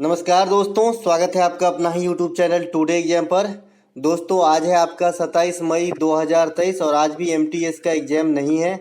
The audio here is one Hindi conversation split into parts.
नमस्कार दोस्तों, स्वागत है आपका अपना ही यूट्यूब चैनल टुडे एग्जाम पर। दोस्तों आज है आपका 27 मई 2023 और आज भी एमटीएस का एग्ज़ाम नहीं है।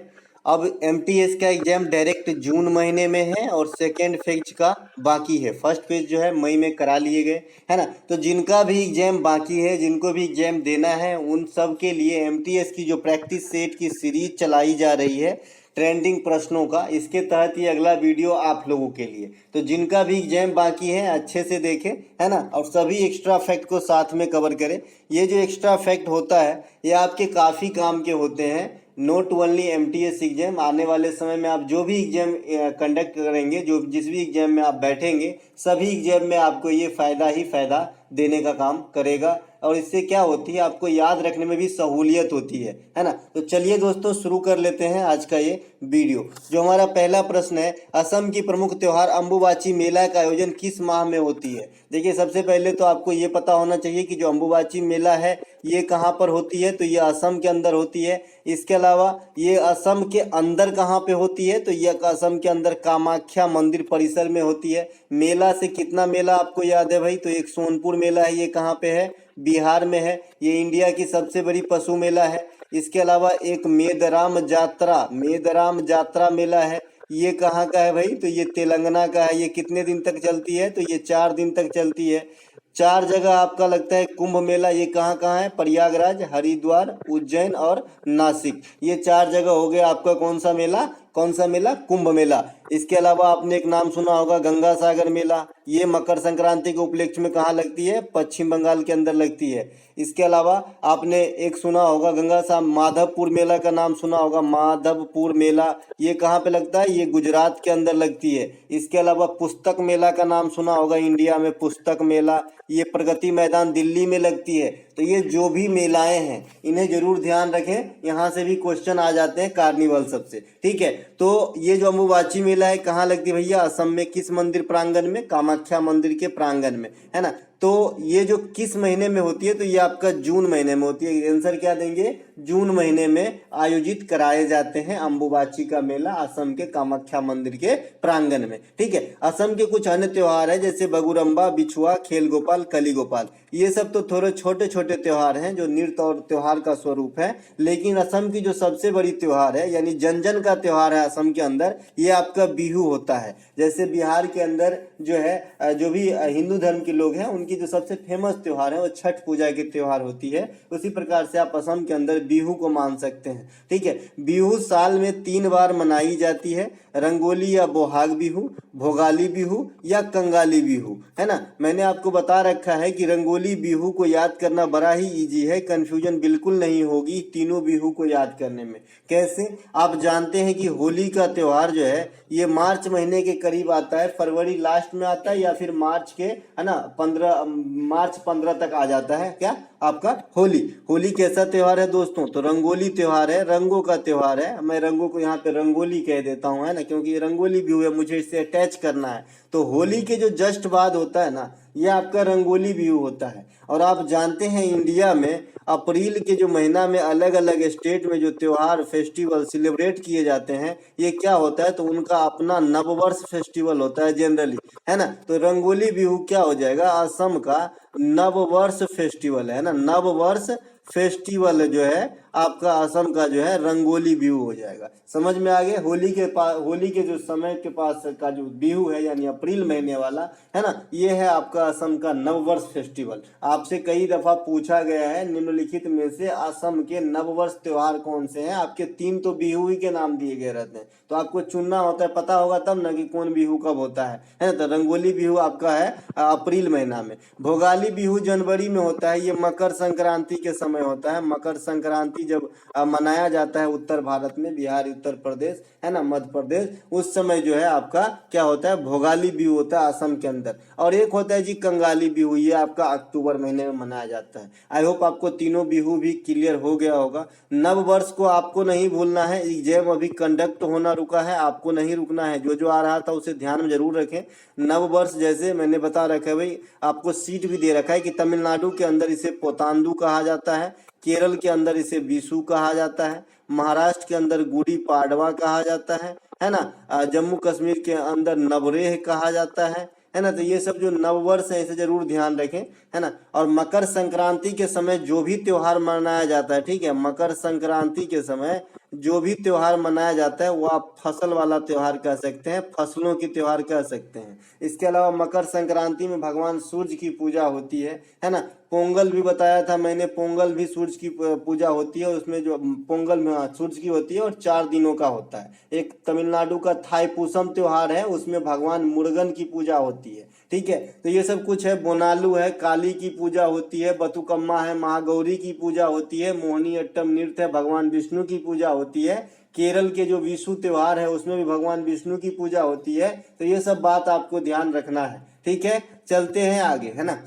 अब एमटीएस का एग्ज़ाम डायरेक्ट जून महीने में है और सेकेंड फेज का बाकी है। फर्स्ट फेज जो है मई में करा लिए गए, है ना। तो जिनका भी एग्ज़ाम बाकी है, जिनको भी एग्ज़ाम देना है, उन सब के लिए एमटीएस की जो प्रैक्टिस सेट की सीरीज चलाई जा रही है ट्रेंडिंग प्रश्नों का, इसके तहत ये अगला वीडियो आप लोगों के लिए। तो जिनका भी एग्जाम बाकी है अच्छे से देखें, है ना, और सभी एक्स्ट्रा फैक्ट को साथ में कवर करें। ये जो एक्स्ट्रा फैक्ट होता है ये आपके काफ़ी काम के होते हैं। नॉट ओनली एमटीएस एग्जाम, आने वाले समय में आप जो भी एग्जाम कंडक्ट करेंगे, जो जिस भी एग्जाम में आप बैठेंगे, सभी एग्जाम में आपको ये फ़ायदा ही फ़ायदा देने का काम करेगा। और इससे क्या होती है, आपको याद रखने में भी सहूलियत होती है ना। तो चलिए दोस्तों शुरू कर लेते हैं आज का ये वीडियो। जो हमारा पहला प्रश्न है, असम की प्रमुख त्योहार अम्बुबाची मेला का आयोजन किस माह में होती है। देखिए सबसे पहले तो आपको ये पता होना चाहिए कि जो अम्बुबाची मेला है ये कहाँ पर होती है, तो ये असम के अंदर होती है। इसके अलावा ये असम के अंदर कहाँ पे होती है, तो ये असम के अंदर कामाख्या मंदिर परिसर में होती है। मेला से कितना मेला आपको याद है भाई, तो एक सोनपुर मेला है, ये कहाँ पे है, बिहार में है। ये इंडिया की सबसे बड़ी पशु मेला है। इसके अलावा एक मेदराम जात्रा मेला है, ये कहाँ का है भाई, तो ये तेलंगाना का है। ये कितने दिन तक चलती है, तो ये 4 दिन तक चलती है। 4 जगह आपका लगता है कुंभ मेला, ये कहाँ कहाँ है, प्रयागराज, हरिद्वार, उज्जैन और नासिक। ये 4 जगह हो गया आपका कौन सा मेला, कुंभ मेला। इसके अलावा आपने एक नाम सुना होगा गंगा सागर मेला, ये मकर संक्रांति के उपलक्ष्य में कहाँ लगती है, पश्चिम बंगाल के अंदर लगती है। इसके अलावा आपने एक सुना होगा माधवपुर मेला का नाम सुना होगा, माधवपुर मेला, ये कहाँ पे लगता है, ये गुजरात के अंदर लगती है। इसके अलावा पुस्तक मेला का नाम सुना होगा, इंडिया में पुस्तक मेला, ये प्रगति मैदान दिल्ली में लगती है। तो ये जो भी मेलाएं हैं इन्हें जरूर ध्यान रखें, यहाँ से भी क्वेश्चन आ जाते हैं कार्निवल सबसे, ठीक है। तो ये जो अम्बुबाची मेला है कहाँ लगती है भैया, असम में। किस मंदिर प्रांगण में, कामाख्या मंदिर के प्रांगण में, है ना। तो ये जो किस महीने में होती है, तो ये आपका जून महीने में होती है। आंसर क्या देंगे, जून महीने में आयोजित कराए जाते हैं अम्बुबाची का मेला असम के कामाख्या मंदिर के प्रांगण में, ठीक है। असम के कुछ अन्य त्योहार है जैसे बगुरम्बा, बिछुआ, खेल गोपाल, कली गोपाल, ये सब तो थोड़े छोटे छोटे त्योहार हैं जो नृत्य और त्योहार का स्वरूप है। लेकिन असम की जो सबसे बड़ी त्योहार है, यानी जन जन का त्योहार है असम के अंदर, ये आपका बिहू होता है। जैसे बिहार के अंदर जो है, जो भी हिंदू धर्म के लोग हैं उनकी जो सबसे फेमस त्योहार है वो छठ पूजा की त्योहार होती है, उसी प्रकार से आप असम के अंदर बिहू को मान सकते हैं, ठीक है। बिहू साल में 3 बार मनाई जाती है, रंगोली या बोहाग बिहू, भोगाली बिहू या कंगाली बिहू, है ना। मैंने आपको बता रखा है कि रंगोली बिहू को याद करना बड़ा ही इजी है, कंफ्यूजन बिल्कुल नहीं होगी तीनों बिहू को याद करने में। कैसे, आप जानते हैं कि होली का त्योहार जो है ये मार्च महीने के करीब आता है, फरवरी लास्ट में आता है या फिर मार्च के, है ना, मार्च 15 तक आ जाता है क्या आपका होली कैसा त्योहार है दोस्तों, तो रंगोली त्योहार है, रंगों का त्योहार है। मैं रंगों को यहाँ पे रंगोली कह देता हूँ, है ना, क्योंकि ये रंगोली भी है, मुझे इससे अटैच करना है। तो होली के जो जस्ट बाद होता है ना, ये आपका रंगोली बिहू होता है। और आप जानते हैं इंडिया में अप्रैल के जो महीना में अलग अलग स्टेट में जो त्योहार फेस्टिवल सेलिब्रेट किए जाते हैं, ये क्या होता है, तो उनका अपना नववर्ष फेस्टिवल होता है जनरली, है ना। तो रंगोली बिहू क्या हो जाएगा, असम का नववर्ष फेस्टिवल है ना, नववर्ष फेस्टिवल जो है आपका असम का जो है रंगोली बिहू हो जाएगा। समझ में आ गया, होली के जो समय के पास का जो बिहू है यानी अप्रैल महीने वाला, है ना, ये है आपका असम का नववर्ष फेस्टिवल। आपसे कई दफा पूछा गया है निम्नलिखित में से असम के नववर्ष त्योहार कौन से हैं, आपके 3 तो बिहू ही के नाम दिए गए रहते हैं, तो आपको चुनना होता है, पता होगा तब ना कि कौन बिहू कब होता है ना। तो रंगोली बिहू आपका है अप्रैल महीना में, भोगाली बिहू जनवरी में होता है, ये मकर संक्रांति के समय होता है। मकर संक्रांति जब मनाया जाता है उत्तर भारत में, बिहार, उत्तर प्रदेश, है ना, मध्य प्रदेश, उस समय जो है आपका क्या होता है, भोगाली बिहू होता है असम के अंदर। और एक होता है जी कंगाली बिहू, ये आपका अक्टूबर महीने में मनाया जाता है। आई होप आपको तीनों बिहू भी क्लियर हो गया होगा। नव वर्ष को आपको नहीं भूलना है, एग्जाम अभी कंडक्ट होना रुका है, आपको नहीं रुकना है, जो जो आ रहा था उसे ध्यान में जरूर रखें। नव वर्ष जैसे मैंने बता रखा है भाई, आपको सीट भी दे रखा है कि तमिलनाडु के अंदर इसे पोतांदू कहा जाता है, केरल के अंदर इसे बीसू कहा जाता है, महाराष्ट्र के अंदर गुड़ी पाडवा कहा जाता है ना, जम्मू कश्मीर के अंदर नवरेह कहा जाता है, है ना। तो ये सब जो नववर्ष है इसे जरूर ध्यान रखें, है ना। और मकर संक्रांति के समय जो भी त्योहार मनाया जाता है, ठीक है, मकर संक्रांति के समय जो भी त्योहार मनाया जाता है वो आप फसल वाला त्योहार कह सकते हैं, फसलों की त्योहार कह सकते हैं। इसके अलावा मकर संक्रांति में भगवान सूर्य की पूजा होती है ना। पोंगल भी बताया था मैंने, पोंगल भी सूर्य की पूजा होती है, उसमें जो पोंगल में सूर्य की होती है और 4 दिनों का होता है। एक तमिलनाडु का थाईपुसम त्योहार है, उसमें भगवान मुर्गन की पूजा होती है, ठीक है। तो ये सब कुछ है। बोनालू है, काली की पूजा होती है। बतुकम्मा है, महागौरी की पूजा होती है। मोहिनी अट्टम नृत्य है, भगवान विष्णु की पूजा होती है। केरल के जो विशु त्योहार है उसमें भी भगवान विष्णु की पूजा होती है। तो ये सब बात आपको ध्यान रखना है, ठीक है। चलते हैं आगे, है ना।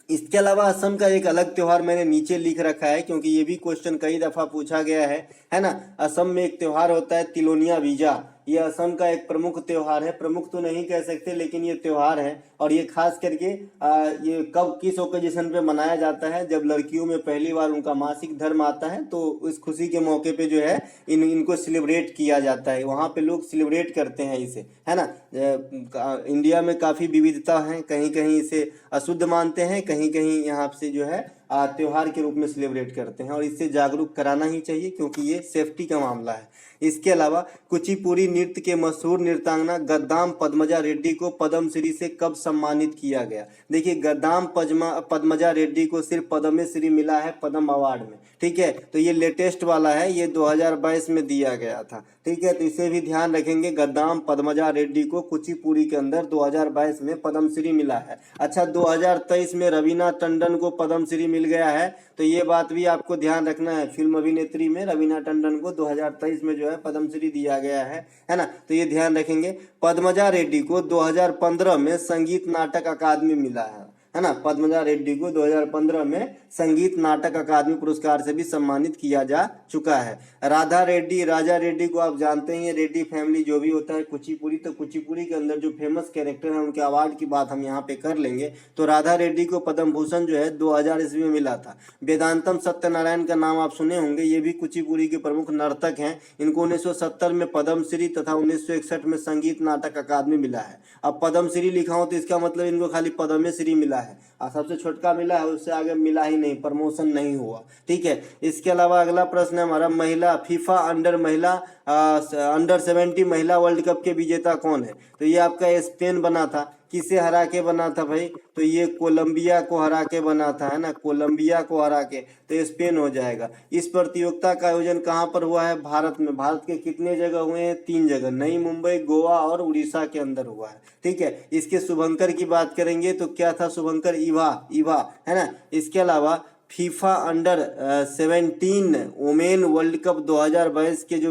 इसके अलावा असम का एक अलग त्योहार मैंने नीचे लिख रखा है, क्योंकि ये भी क्वेश्चन कई दफा पूछा गया है ना। असम में एक त्योहार होता है तिलोनिया बीजा। ये असम का एक प्रमुख त्योहार है, प्रमुख तो नहीं कह सकते लेकिन ये त्योहार है। और ये खास करके ये कब किस ओकेजन पे मनाया जाता है, जब लड़कियों में पहली बार उनका मासिक धर्म आता है, तो इस खुशी के मौके पे जो है इनको सेलिब्रेट किया जाता है। वहाँ पे लोग सेलिब्रेट करते हैं इसे, है ना। इंडिया में काफ़ी विविधता है, कहीं कहीं इसे अशुद्ध मानते हैं, कहीं कहीं यहाँ से जो है त्योहार के रूप में सेलिब्रेट करते हैं। और इससे जागरूक कराना ही चाहिए, क्योंकि ये सेफ्टी का मामला है। इसके अलावा कुचिपुड़ी नृत्य के मशहूर नृत्यांगना गद्दाम पद्मजा रेड्डी को पद्मश्री से कब सम्मानित किया गया। देखिए, गद्दाम पद्मजा रेड्डी को सिर्फ पद्मश्री मिला है पद्म अवार्ड में, ठीक है। तो ये लेटेस्ट वाला है, ये 2022 में दिया गया था, ठीक है। तो इसे भी ध्यान रखेंगे, गद्दाम पद्मजा रेड्डी को कुचिपुड़ी के अंदर 2022 में पद्मश्री मिला है। अच्छा, 2023 में रवीना टंडन को पद्मश्री मिल गया है, तो ये बात भी आपको ध्यान रखना है। फिल्म अभिनेत्री में रवीना टंडन को 2023 में जो है पद्मश्री दिया गया है ना। तो ये ध्यान रखेंगे। पद्मजा रेड्डी को 2015 में संगीत नाटक अकादमी मिला है ना। पद्मजा रेड्डी को 2015 में संगीत नाटक अकादमी पुरस्कार से भी सम्मानित किया जा चुका है। राजा रेड्डी को आप जानते हैं, रेड्डी फैमिली जो भी होता है कुचिपुड़ी, तो कुचिपुड़ी के अंदर जो फेमस कैरेक्टर है उनके अवार्ड की बात हम यहाँ पे कर लेंगे। तो राधा रेड्डी को पद्म भूषण जो है 2000 ईस्वी में मिला था। वेदांतम सत्यनारायण का नाम आप सुने होंगे, ये भी कुचिपुड़ी के प्रमुख नर्तक हैं। इनको 1970 में पद्मश्री तथा 1961 में संगीत नाटक अकादमी मिला है। अब पद्मश्री लिखा हो तो इसका मतलब इनको खाली पद्मश्री मिला है, और सबसे छोटका मिला है, उससे आगे मिला ही नहीं, प्रमोशन नहीं हुआ, ठीक है। इसके अलावा अगला प्रश्न है हमारा, महिला फीफा अंडर 70 महिला वर्ल्ड कप के विजेता कौन है। तो ये आपका स्पेन बना था। किसे हरा के बना था भाई, तो ये कोलंबिया को हरा के बना था, है ना। कोलंबिया को हरा के, तो स्पेन हो जाएगा। इस प्रतियोगिता का आयोजन कहाँ पर हुआ है, भारत में। भारत के कितने जगह हुए हैं, 3 जगह, नई मुंबई, गोवा और उड़ीसा के अंदर हुआ है, ठीक है। इसके शुभंकर की बात करेंगे तो क्या था शुभंकर, इवा, है ना। इसके अलावा FIFA under 17 women world cup 2022 के जो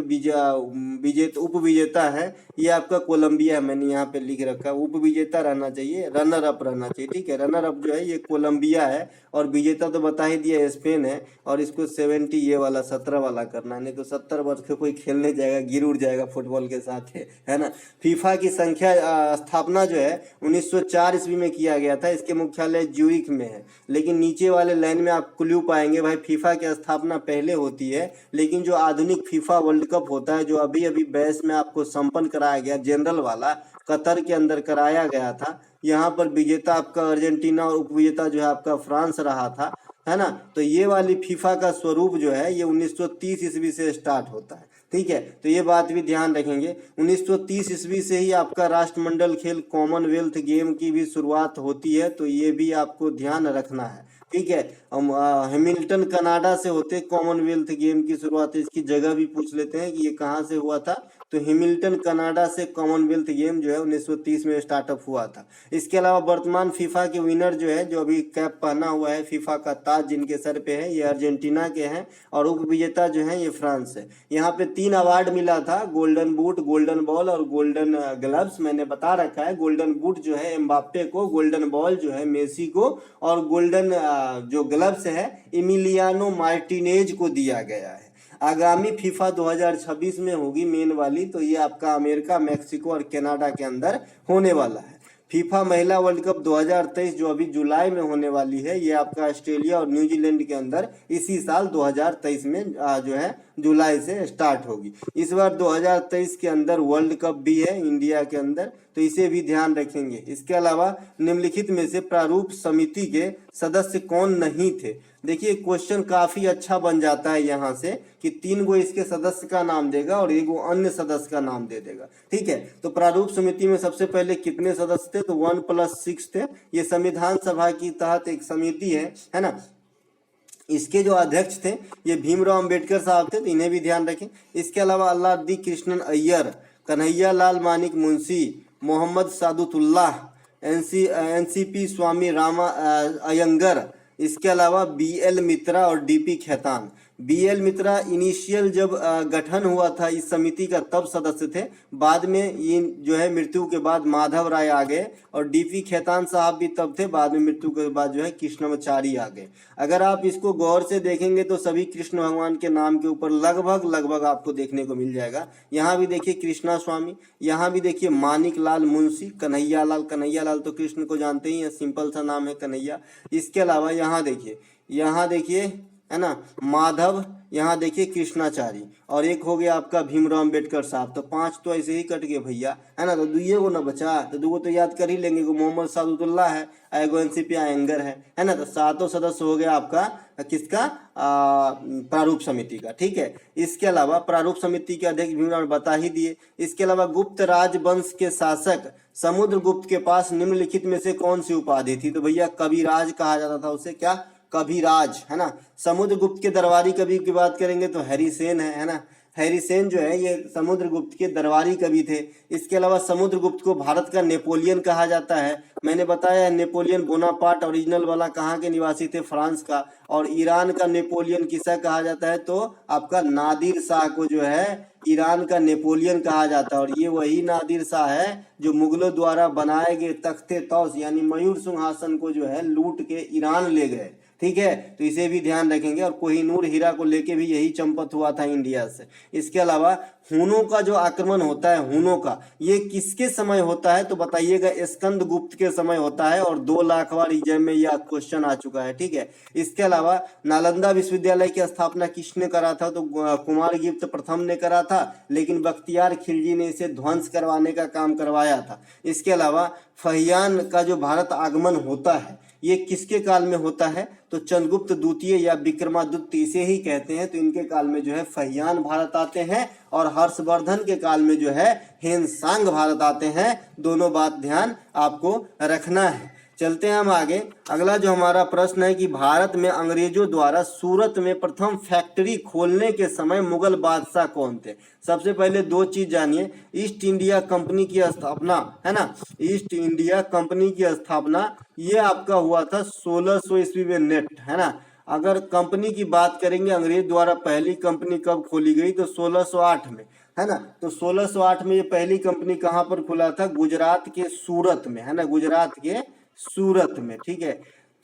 उप विजेता है, ये आपका कोलंबिया है। मैंने यहाँ पे लिख रखा है, उप विजेता रहना चाहिए, रनर अप रहना चाहिए, ठीक है। रनर अप जो है ये कोलंबिया है, और विजेता तो बता ही दिया स्पेन है। और इसको 70 ये वाला 17 वाला करना है, नहीं तो 70 वर्ष के कोई खेलने जाएगा गिर उड़ जाएगा फुटबॉल के साथ, है ना। फीफा की स्थापना जो है 1904 ईस्वी में किया गया था। इसके मुख्यालय ज्यूरिख में है। लेकिन नीचे वाले लाइन में आप क्लू पाएंगे भाई, फीफा की स्थापना पहले होती है, लेकिन जो आधुनिक फीफा वर्ल्ड कप होता है, जो अभी अभी 22 में आपको संपन्न कराया गया, जनरल वाला कतर के अंदर कराया गया था, यहाँ पर विजेता आपका अर्जेंटीना और उपविजेता जो है आपका फ्रांस रहा था, है ना। तो ये वाली फीफा का स्वरूप जो है ये 1930 ईस्वी से स्टार्ट होता है, ठीक है। तो ये बात भी ध्यान रखेंगे। 1930 ईस्वी से ही आपका राष्ट्रमंडल खेल कॉमनवेल्थ गेम की भी शुरुआत होती है, तो ये भी आपको ध्यान रखना है, ठीक है। हैमिल्टन कनाडा से होते कॉमनवेल्थ गेम की शुरुआत। इसकी जगह भी पूछ लेते हैं कि ये कहाँ से हुआ था, तो हैमिल्टन कनाडा से कॉमनवेल्थ गेम जो है 1930 में स्टार्टअप हुआ था। इसके अलावा वर्तमान फीफा के विनर जो है, जो अभी कैप पहना हुआ है फीफा का ताज जिनके सर पे है, ये अर्जेंटीना के हैं, और उप विजेता जो है ये फ्रांस है। यहाँ पे 3 अवार्ड मिला था, गोल्डन बूट, गोल्डन बॉल और गोल्डन ग्लव्स। मैंने बता रखा है, गोल्डन बूट जो है एम्बाप्पे को, गोल्डन बॉल जो है मेसी को, और गोल्डन जो ग्लव्स है इमिलियानो मार्टिनेज को दिया गया है। आगामी फीफा 2026 में होगी मेन वाली, तो ये आपका अमेरिका, मैक्सिको और कनाडा के अंदर होने वाला है। फीफा महिला वर्ल्ड कप 2023 जो अभी जुलाई में होने वाली है, ये आपका ऑस्ट्रेलिया और न्यूजीलैंड के अंदर इसी साल 2023 में जो है जुलाई से स्टार्ट होगी। इस बार 2023 के अंदर वर्ल्ड कप भी है इंडिया के अंदर, तो इसे भी ध्यान रखेंगे। इसके अलावा निम्नलिखित में से प्रारूप समिति के सदस्य कौन नहीं थे। देखिए क्वेश्चन काफी अच्छा बन जाता है यहाँ से कि 3 गो इसके सदस्य का नाम देगा और 1 गो अन्य सदस्य का नाम दे देगा। ठीक है, तो प्रारूप समिति में सबसे पहले कितने सदस्य थे, तो 1+6 थे। ये संविधान सभा की तहत एक समिति है ना। इसके जो अध्यक्ष थे ये भीमराव अंबेडकर साहब थे, तो इन्हें भी ध्यान रखें। इसके अलावा अल्लादी कृष्णन अय्यर, कन्हैया लाल मानिक मुंशी, मोहम्मद सादुतुल्लाह, एनसीपी स्वामी रामा अयंगर, इसके अलावा बीएल मित्रा और डीपी खेतान। बीएल मित्रा इनिशियल जब गठन हुआ था इस समिति का तब सदस्य थे, बाद में ये जो है मृत्यु के बाद माधव राय आ गए, और डीपी खेतान साहब भी तब थे, बाद में मृत्यु के बाद जो है कृष्णमाचारी आ गए। अगर आप इसको गौर से देखेंगे तो सभी कृष्ण भगवान के नाम के ऊपर लगभग आपको देखने को मिल जाएगा। यहाँ भी देखिए कृष्णा स्वामी, यहाँ भी देखिए मानिक लाल मुंशी, कन्हैया लाल तो कृष्ण को जानते ही है, सिंपल सा नाम है कन्हैया। इसके अलावा यहाँ देखिए है ना माधव, यहाँ देखिए कृष्णाचारी, और एक हो गया आपका भीमराव अंबेडकर साहब। तो 5 तो ऐसे ही कट गए भैया, है ना। तो 2 गो ना बचा, तो 2 गो तो याद कर ही लेंगे। मोहम्मद सादुतुल्लाह है, एगो एनसीपी अयंगर है ना। तो 7 सदस्य हो गया आपका किसका, प्रारूप समिति का। ठीक है, इसके अलावा प्रारूप समिति के अध्यक्ष भीमराव बता ही दिए। इसके अलावा गुप्त राजवंश के शासक समुद्रगुप्त के पास निम्नलिखित में से कौन सी उपाधि थी, तो भैया कविराज कहा जाता था उसे, क्या, कविराज, है ना। समुद्रगुप्त के दरबारी कवि की बात करेंगे तो हैरीसेन है ना। हैरीसेन जो है ये समुद्रगुप्त के दरबारी कवि थे। इसके अलावा समुद्रगुप्त को भारत का नेपोलियन कहा जाता है। मैंने बताया नेपोलियन बोनापार्ट ओरिजिनल वाला कहाँ के निवासी थे, फ्रांस का। और ईरान का नेपोलियन किसा कहा जाता है, तो आपका नादिर शाह को जो है ईरान का नेपोलियन कहा जाता है। और ये वही नादिर शाह है जो मुगलों द्वारा बनाए गए तख्ते तौस यानी मयूर सिंहासन को जो है लूट के ईरान ले गए। ठीक है, तो इसे भी ध्यान रखेंगे। और कोहिनूर हीरा को लेके भी यही चंपत हुआ था इंडिया से। इसके अलावा हुनों का जो आक्रमण होता है, हुनों का, ये किसके समय होता है, तो बताइएगा स्कंद गुप्त के समय होता है। और 2 लाख बार एग्जाम में यह क्वेश्चन आ चुका है। ठीक है, इसके अलावा नालंदा विश्वविद्यालय की स्थापना किसने करा था, तो कुमारगुप्त प्रथम ने करा था, लेकिन बख्तियार खिलजी ने इसे ध्वंस करवाने का काम करवाया था। इसके अलावा फहियान का जो भारत आगमन होता है ये किसके काल में होता है, तो चंद्रगुप्त द्वितीय या विक्रमादित्य इसे ही कहते हैं। तो इनके काल में जो है फहियान भारत आते हैं, और हर्षवर्धन के काल में जो है हेनसांग भारत आते हैं। दोनों बात ध्यान आपको रखना है। चलते हैं हम आगे। अगला जो हमारा प्रश्न है कि भारत में अंग्रेजों द्वारा सूरत में प्रथम फैक्ट्री खोलने के समय मुगल बादशाह कौन थे। सबसे पहले 2 चीज जानिए। ईस्ट इंडिया कंपनी की स्थापना, है ना, ईस्ट इंडिया कंपनी की स्थापना ये आपका हुआ था 1600 ईस्वी में नेट, है ना। अगर कंपनी की बात करेंगे अंग्रेज द्वारा पहली कंपनी कब खोली गई, तो 1608 में, है ना। तो 1608 में ये पहली कंपनी कहाँ पर खुला था, गुजरात के सूरत में, है ना, गुजरात के सूरत में। ठीक है,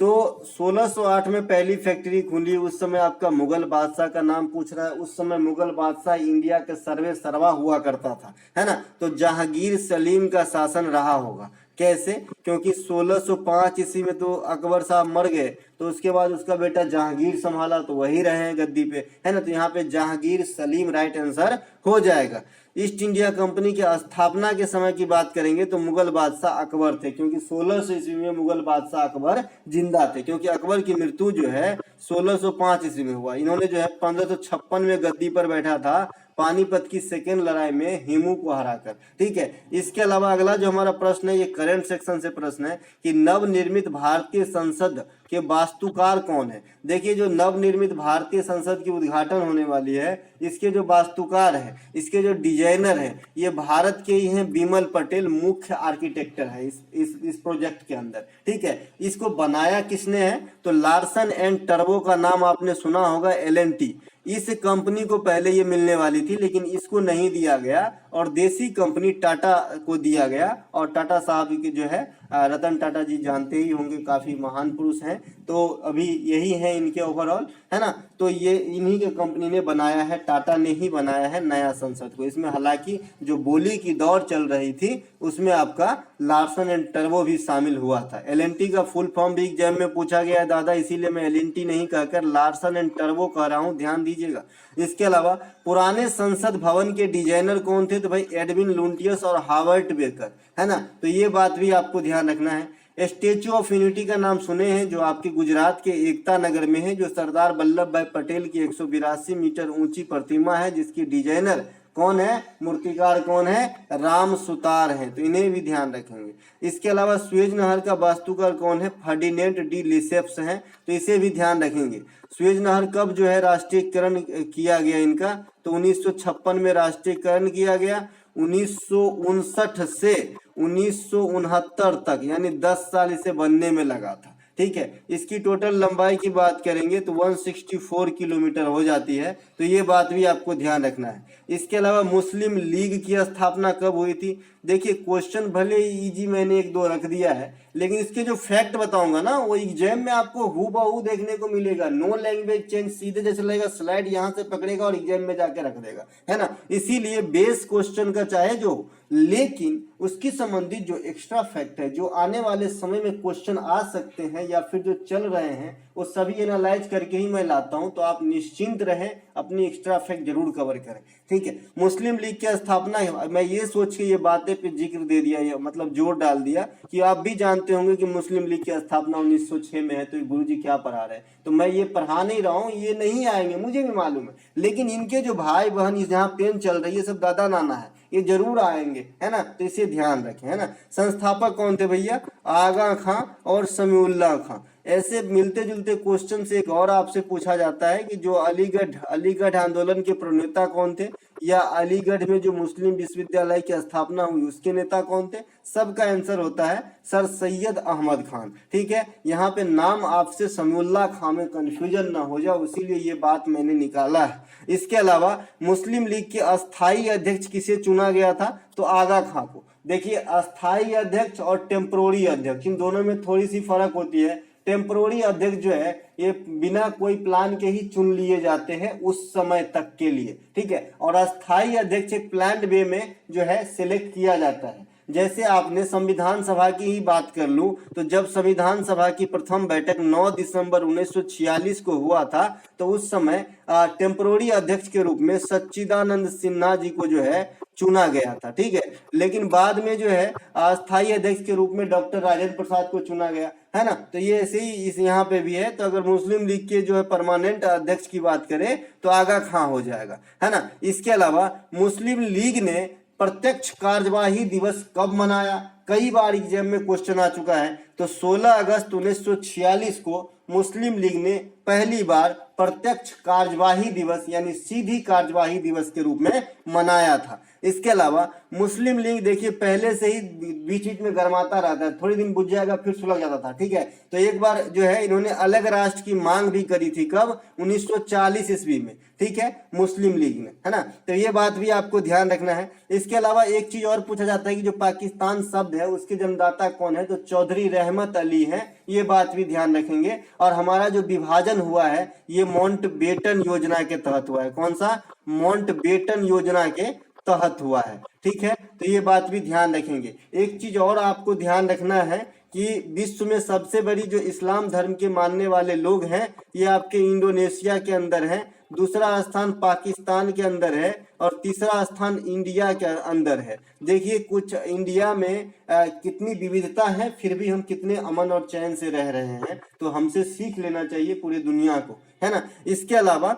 तो 1608 में पहली फैक्ट्री खुली। उस समय आपका मुगल बादशाह का नाम पूछ रहा है। उस समय मुगल बादशाह इंडिया के सर्वे सर्वा हुआ करता था, है ना। तो जहांगीर सलीम का शासन रहा होगा। कैसे, क्योंकि 1605 ईस्वी में तो अकबर साहब मर गए, तो उसके बाद उसका बेटा जहांगीर संभाला, तो वही रहे गद्दी पे, है ना। तो यहाँ पे जहांगीर सलीम राइट आंसर हो जाएगा। ईस्ट इंडिया कंपनी की स्थापना के समय की बात करेंगे तो मुगल बादशाह अकबर थे, क्योंकि 1600 ईस्वी में मुगल बादशाह अकबर जिंदा थे, क्योंकि अकबर की मृत्यु जो है 1605 ईस्वी में हुआ। इन्होंने जो है 1556 में गद्दी पर बैठा था, पानीपत की सेकेंड लड़ाई में हेमू को हराकर। ठीक है, इसके अलावा अगला जो हमारा प्रश्न है ये करंट सेक्शन से प्रश्न है कि नवनिर्मित भारतीय संसद के वास्तुकार कौन है। देखिए जो नवनिर्मित भारतीय संसद की उद्घाटन होने वाली है, इसके जो वास्तुकार है, इसके जो डिजाइनर है, ये भारत के ही हैं, बिमल पटेल मुख्य आर्किटेक्टर है इस प्रोजेक्ट के अंदर। ठीक है, इसको बनाया किसने है, तो लार्सन एंड टर्बो का नाम आपने सुना होगा, LNT। इस कंपनी को पहले ये मिलने वाली थी, लेकिन इसको नहीं दिया गया और देसी कंपनी टाटा को दिया गया। और टाटा साहब की जो है रतन टाटा जी जानते ही होंगे, काफी महान पुरुष हैं, तो अभी यही है इनके ओवरऑल, है ना। तो ये इन्हीं के कंपनी ने बनाया है, टाटा ने ही बनाया है नया संसद को। इसमें हालांकि जो बोली की दौड़ चल रही थी उसमें आपका लार्सन एंड टर्बो भी शामिल हुआ था। एलएनटी का फुल फॉर्म भी एग्जाम में पूछा गया है दादा, इसीलिए मैं एलएनटी नहीं कहकर लार्सन एंड टर्बो कह रहा हूं, ध्यान दीजिएगा। इसके अलावा पुराने संसद भवन के डिजाइनर कौन थे, तो भाई एडविन लुटियस और हावर्ट बेकर, है ना। तो ये बात भी आपको ध्यान रखना है। स्टेच्यू ऑफ यूनिटी का नाम सुने हैं, जो आपके गुजरात के एकता नगर में है, जो सरदार वल्लभ भाई पटेल की 182 मीटर ऊंची प्रतिमा है, जिसकी डिजाइनर कौन है, मूर्तिकार कौन है, राम सुतार हैं, तो इन्हें भी ध्यान रखेंगे। इसके अलावा सुएज नहर का वास्तुकार कौन है, फर्डिनेंट डी लिसेप्स हैं, तो इसे भी ध्यान रखेंगे। सुएज नहर कब जो है राष्ट्रीयकरण किया गया इनका, तो 1956 में राष्ट्रीयकरण किया गया। 1959 से 1969 तक यानी 10 साल इसे बनने में लगा था, ठीक है। इसकी टोटल लंबाई की बात करेंगे तो 164 किलोमीटर हो जाती है, तो ये बात भी आपको ध्यान रखना है। इसके अलावा मुस्लिम लीग की स्थापना कब हुई थी, देखिए क्वेश्चन भले ही इजी मैंने एक दो रख दिया है, लेकिन इसके जो फैक्ट बताऊंगा ना वो एग्जाम में आपको हूबहू देखने को मिलेगा। नो लैंग्वेज चेंज, सीधे जैसे लगेगा स्लाइड यहाँ से पकड़ेगा और एग्जाम में जाके रख देगा, है ना। इसीलिए बेस क्वेश्चन का चाहे जो, लेकिन उसकी संबंधित जो एक्स्ट्रा फैक्ट है, जो आने वाले समय में क्वेश्चन आ सकते हैं या फिर जो चल रहे हैं, वो सभी एनालाइज करके ही मैं लाता हूं, तो आप निश्चिंत रहें, अपनी एक्स्ट्रा फैक्ट जरूर कवर करें, ठीक है। मुस्लिम लीग की स्थापना, मैं ये सोच के ये बातें पे जिक्र दे दिया, ये मतलब जोर डाल दिया कि आप भी जानते होंगे कि मुस्लिम लीग की स्थापना 1906 में है, तो गुरुजी क्या पढ़ा रहे हैं, तो मैं ये पढ़ा नहीं रहा हूँ, ये नहीं आएंगे मुझे भी मालूम है, लेकिन इनके जो भाई बहन जहाँ पेन चल रही है सब दादा नाना है, ये जरूर आएंगे, है ना, तो इसे ध्यान रखें, है ना। संस्थापक कौन थे भैया, आगा खां और समीउल्लाह खां। ऐसे मिलते जुलते क्वेश्चन से एक और आपसे पूछा जाता है कि जो अलीगढ़ आंदोलन के प्रणेता कौन थे, या अलीगढ़ में जो मुस्लिम विश्वविद्यालय की स्थापना हुई उसके नेता कौन थे। सबका आंसर होता है सर सैयद अहमद खान, ठीक है। यहाँ पे नाम आपसे समीउल्लाह खान में कंफ्यूजन ना हो जाए, इसीलिए ये बात मैंने निकाला है। इसके अलावा मुस्लिम लीग के अस्थायी अध्यक्ष किसे चुना गया था, तो आगा खां को। देखिए अस्थायी अध्यक्ष और टेम्पोररी अध्यक्ष, इन दोनों में थोड़ी सी फर्क होती है। टेम्पोररी अध्यक्ष जो है ये बिना कोई प्लान के ही चुन लिए जाते हैं उस समय तक के लिए, ठीक है। और अस्थायी अध्यक्ष एक प्लान्ड वे में जो है सिलेक्ट किया जाता है। जैसे आपने संविधान सभा की ही बात कर लूं, तो जब संविधान सभा की प्रथम बैठक 9 दिसंबर 1946 को हुआ था, तो उस समय टेम्पोररी अध्यक्ष के रूप में सच्चिदानंद सिन्हा जी को जो है चुना गया था, ठीक है। लेकिन बाद में जो है अस्थायी अध्यक्ष के रूप में डॉक्टर राजेंद्र प्रसाद को चुना गया, है ना। तो ये ऐसे ही इस यहाँ पे भी है। तो अगर मुस्लिम लीग के जो है परमानेंट अध्यक्ष की बात करें तो आगा खां हो जाएगा, है ना। इसके अलावा मुस्लिम लीग ने प्रत्यक्ष कार्यवाही दिवस कब मनाया, कई बार एग्जाम में क्वेश्चन आ चुका है। तो 16 अगस्त 1946 को मुस्लिम लीग ने पहली बार प्रत्यक्ष कार्यवाही दिवस यानी सीधी कार्यवाही दिवस के रूप में मनाया था। इसके अलावा मुस्लिम लीग देखिए पहले से ही बीच बीच में गरमाता रहता है, थोड़ी दिन बुझ जाएगा फिर सुलग जाता था, ठीक है। तो एक बार जो है इन्होंने अलग राष्ट्र की मांग भी करी थी, कब, 1940 ईस्वी में, ठीक है, मुस्लिम लीग ने, है ना। तो ये बात भी आपको ध्यान रखना है। इसके अलावा एक चीज और पूछा जाता है कि जो पाकिस्तान शब्द है उसके जन्मदाता कौन है, तो चौधरी रहमत अली है, ये बात भी ध्यान रखेंगे। और हमारा जो विभाजन हुआ है ये माउंटबेटन योजना के तहत हुआ है। कौन सा, माउंटबेटन योजना के तहत हुआ है, ठीक है। तो ये बात भी ध्यान रखेंगे। एक चीज और आपको ध्यान रखना है कि विश्व में सबसे बड़ी जो इस्लाम धर्म के मानने वाले लोग हैं ये आपके इंडोनेशिया के अंदर है, दूसरा स्थान पाकिस्तान के अंदर है और तीसरा स्थान इंडिया के अंदर है। देखिए कुछ इंडिया में कितनी विविधता है, फिर भी हम कितने अमन और चैन से रह रहे हैं, तो हमसे सीख लेना चाहिए पूरी दुनिया को, है ना। इसके अलावा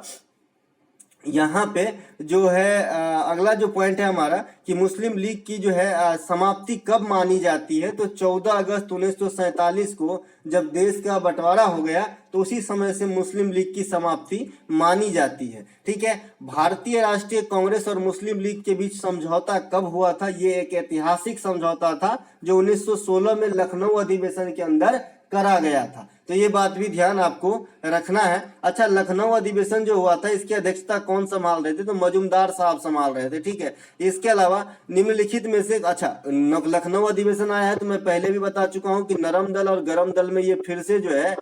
यहाँ पे जो है अगला जो पॉइंट है हमारा कि मुस्लिम लीग की जो है समाप्ति कब मानी जाती है, तो 14 अगस्त 1947 को जब देश का बंटवारा हो गया तो उसी समय से मुस्लिम लीग की समाप्ति मानी जाती है, ठीक है। भारतीय राष्ट्रीय कांग्रेस और मुस्लिम लीग के बीच समझौता कब हुआ था, ये एक ऐतिहासिक समझौता था जो 1916 में लखनऊ अधिवेशन के अंदर करा गया था। तो ये बात भी ध्यान आपको रखना है। अच्छा, लखनऊ अधिवेशन जो हुआ था इसकी अध्यक्षता कौन संभाल रहे थे? तो मजूमदार साहब संभाल रहे थे, ठीक है। इसके अलावा निम्नलिखित में से, अच्छा लखनऊ अधिवेशन आया है तो मैं पहले भी बता चुका हूं कि नरम दल और गरम दल में ये फिर से जो है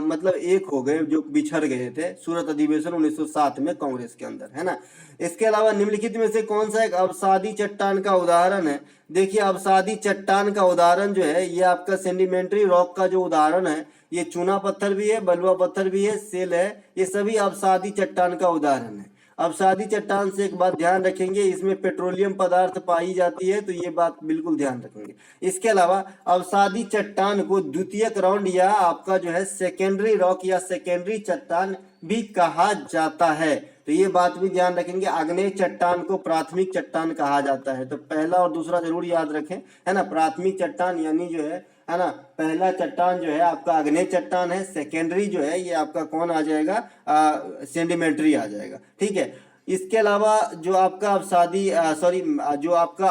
मतलब एक हो गए, जो बिछड़ गए थे सूरत अधिवेशन 1907 में कांग्रेस के अंदर, है ना। इसके अलावा निम्नलिखित में से कौन सा एक अवसादी चट्टान का उदाहरण है? देखिए, अवसादी चट्टान का उदाहरण जो है ये आपका सेडिमेंट्री रॉक का जो उदाहरण है, ये चूना पत्थर भी है, बलुआ पत्थर भी है, सेल है, ये सभी अवसादी चट्टान का उदाहरण है। अवसादी चट्टान से एक बात ध्यान रखेंगे, इसमें पेट्रोलियम पदार्थ पाई जाती है, तो ये बात बिल्कुल ध्यान रखेंगे। इसके अलावा अवसादी चट्टान को द्वितीयक राउंड या आपका जो है सेकेंडरी रॉक या सेकेंडरी चट्टान भी कहा जाता है, तो ये बात भी ध्यान रखेंगे। आग्नेय चट्टान को प्राथमिक चट्टान कहा जाता है, तो पहला और दूसरा जरूर याद रखें, है ना। प्राथमिक चट्टान यानी जो है ना, पहला चट्टान जो है आपका आग्नेय चट्टान है, सेकेंडरी जो है ये आपका कौन आ जाएगा? सेडिमेंट्री आ जाएगा, ठीक है। इसके अलावा जो आपका अवसादी जो आपका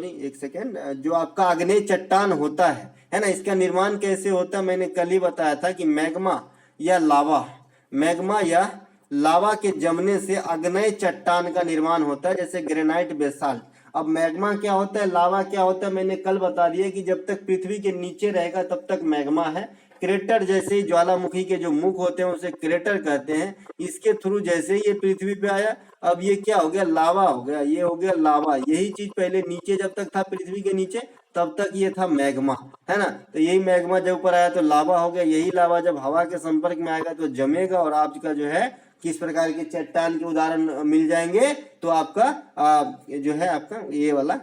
एक सेकेंड, जो आपका आग्नेय चट्टान होता है ना, इसका निर्माण कैसे होता है? मैंने कल ही बताया था कि मैग्मा या लावा के जमने से आग्नेय चट्टान का निर्माण होता है, जैसे ग्रेनाइट, बेसाल्ट। अब मैग्मा क्या होता है, लावा क्या होता है, मैंने कल बता दिया कि जब तक पृथ्वी के नीचे रहेगा तब तक मैग्मा है। क्रेटर जैसे ही ज्वालामुखी के जो मुख होते हैं उसे क्रेटर कहते हैं। इसके थ्रू जैसे ही ये पृथ्वी पे आया, अब ये क्या हो गया? लावा हो गया, ये हो गया लावा। यही चीज पहले नीचे जब तक था पृथ्वी के नीचे तब तक ये था मैग्मा, है ना। तो यही मैग्मा जब ऊपर आया तो लावा हो गया। यही लावा जब हवा के संपर्क में आएगा तो जमेगा, और आपका जो है किस प्रकार के चट्टान के उदाहरण मिल जाएंगे? तो आपका जो है आपका ये वाला